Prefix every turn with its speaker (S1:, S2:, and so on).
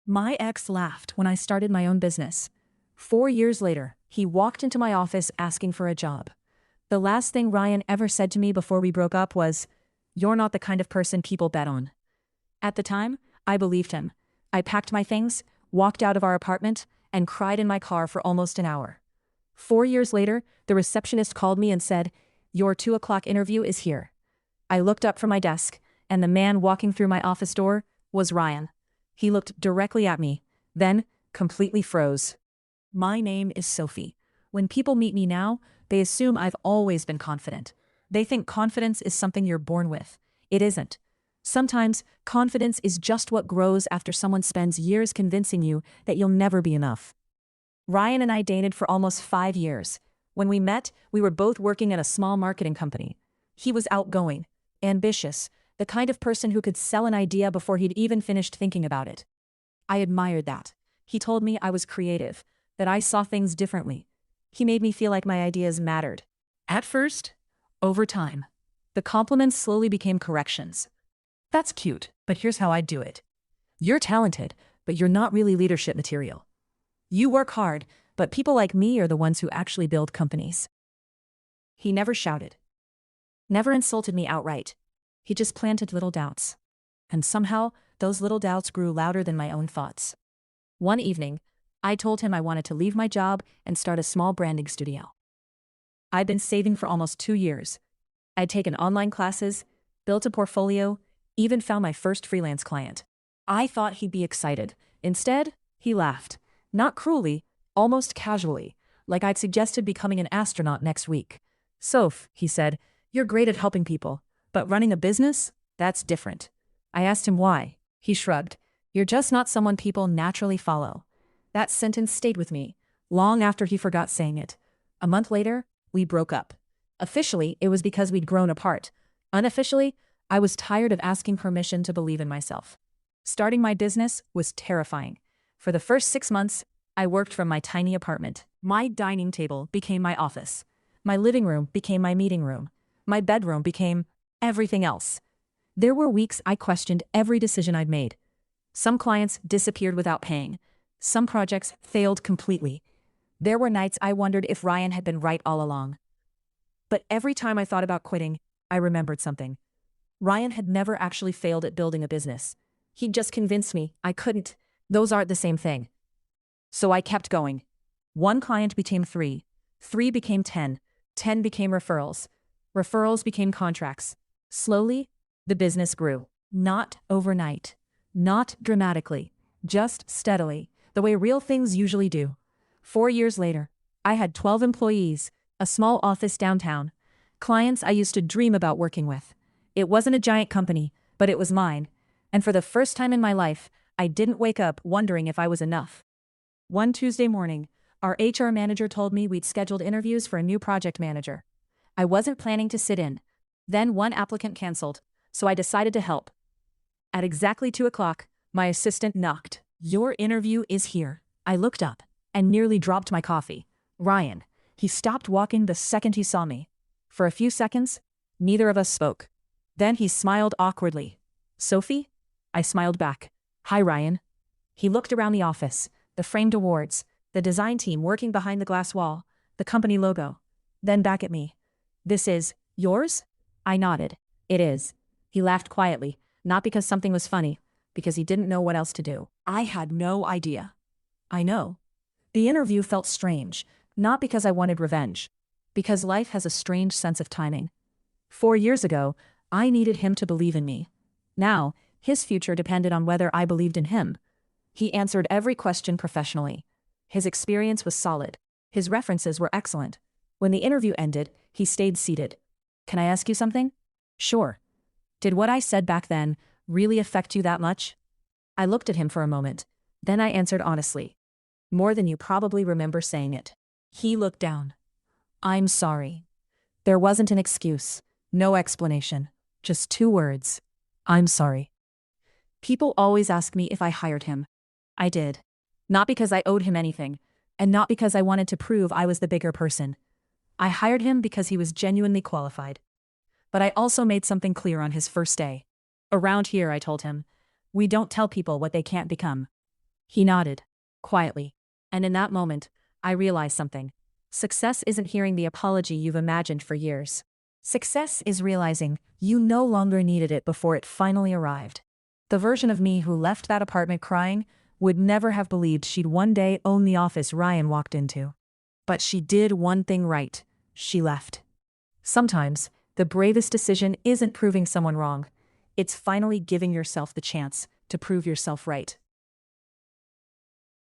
S1: My ex laughed when I started my own business. 4 years later, he walked into my office asking for a job. The last thing Ryan ever said to me before we broke up was, "You're not the kind of person people bet on." At the time, I believed him. I packed my things, walked out of our apartment, and cried in my car for almost an hour. 4 years later, the receptionist called me and said, "Your 2 o'clock interview is here." I looked up from my desk, and the man walking through my office door was Ryan. He looked directly at me, then completely froze. My name is Sophie. When people meet me now, they assume I've always been confident. They think confidence is something you're born with. It isn't. Sometimes, confidence is just what grows after someone spends years convincing you that you'll never be enough. Ryan and I dated for almost 5 years. When we met, we were both working at a small marketing company. He was outgoing, ambitious, the kind of person who could sell an idea before he'd even finished thinking about it. I admired that. He told me I was creative, that I saw things differently. He made me feel like my ideas mattered. At first, over time, the compliments slowly became corrections. "That's cute, but here's how I do it. You're talented, but you're not really leadership material. You work hard, but people like me are the ones who actually build companies." He never shouted. Never insulted me outright. He just planted little doubts. And somehow, those little doubts grew louder than my own thoughts. One evening, I told him I wanted to leave my job and start a small branding studio. I'd been saving for almost 2 years. I'd taken online classes, built a portfolio, even found my first freelance client. I thought he'd be excited. Instead, he laughed. Not cruelly, almost casually, like I'd suggested becoming an astronaut next week. "Soph," he said, "you're great at helping people, but running a business? That's different." I asked him why. He shrugged. "You're just not someone people naturally follow." That sentence stayed with me, long after he forgot saying it. A month later, we broke up. Officially, it was because we'd grown apart. Unofficially, I was tired of asking permission to believe in myself. Starting my business was terrifying. For the first 6 months, I worked from my tiny apartment. My dining table became my office. My living room became my meeting room. My bedroom became everything else. There were weeks I questioned every decision I'd made. Some clients disappeared without paying. Some projects failed completely. There were nights I wondered if Ryan had been right all along. But every time I thought about quitting, I remembered something. Ryan had never actually failed at building a business. He'd just convinced me I couldn't. Those aren't the same thing. So I kept going. One client became 3. 3 became 10. 10 became referrals. Referrals became contracts. Slowly, the business grew. Not overnight. Not dramatically. Just steadily, the way real things usually do. 4 years later, I had 12 employees, a small office downtown, clients I used to dream about working with. It wasn't a giant company, but it was mine. And for the first time in my life, I didn't wake up wondering if I was enough. One Tuesday morning, our HR manager told me we'd scheduled interviews for a new project manager. I wasn't planning to sit in. Then one applicant canceled, so I decided to help. At exactly 2 o'clock, my assistant knocked. "Your interview is here." I looked up and nearly dropped my coffee. Ryan. He stopped walking the second he saw me. For a few seconds, neither of us spoke. Then he smiled awkwardly. "Sophie?" I smiled back. "Hi, Ryan." He looked around the office, the framed awards, the design team working behind the glass wall, the company logo. Then back at me. "This is yours?" I nodded. "It is." He laughed quietly, not because something was funny, because he didn't know what else to do. I had no idea. I know. The interview felt strange, not because I wanted revenge, because life has a strange sense of timing. 4 years ago, I needed him to believe in me. Now, his future depended on whether I believed in him. He answered every question professionally. His experience was solid. His references were excellent. When the interview ended, he stayed seated. "Can I ask you something?" "Sure." "Did what I said back then really affect you that much?" I looked at him for a moment. Then I answered honestly. "More than you probably remember saying it." He looked down. "I'm sorry." There wasn't an excuse, no explanation, just 2 words. "I'm sorry." People always ask me if I hired him. I did. Not because I owed him anything, and not because I wanted to prove I was the bigger person. I hired him because he was genuinely qualified. But I also made something clear on his first day. "Around here," I told him, "we don't tell people what they can't become." He nodded, quietly. And in that moment, I realized something. Success isn't hearing the apology you've imagined for years. Success is realizing you no longer needed it before it finally arrived. The version of me who left that apartment crying would never have believed she'd one day own the office Ryan walked into. But she did one thing right. She left. Sometimes, the bravest decision isn't proving someone wrong. It's finally giving yourself the chance to prove yourself right.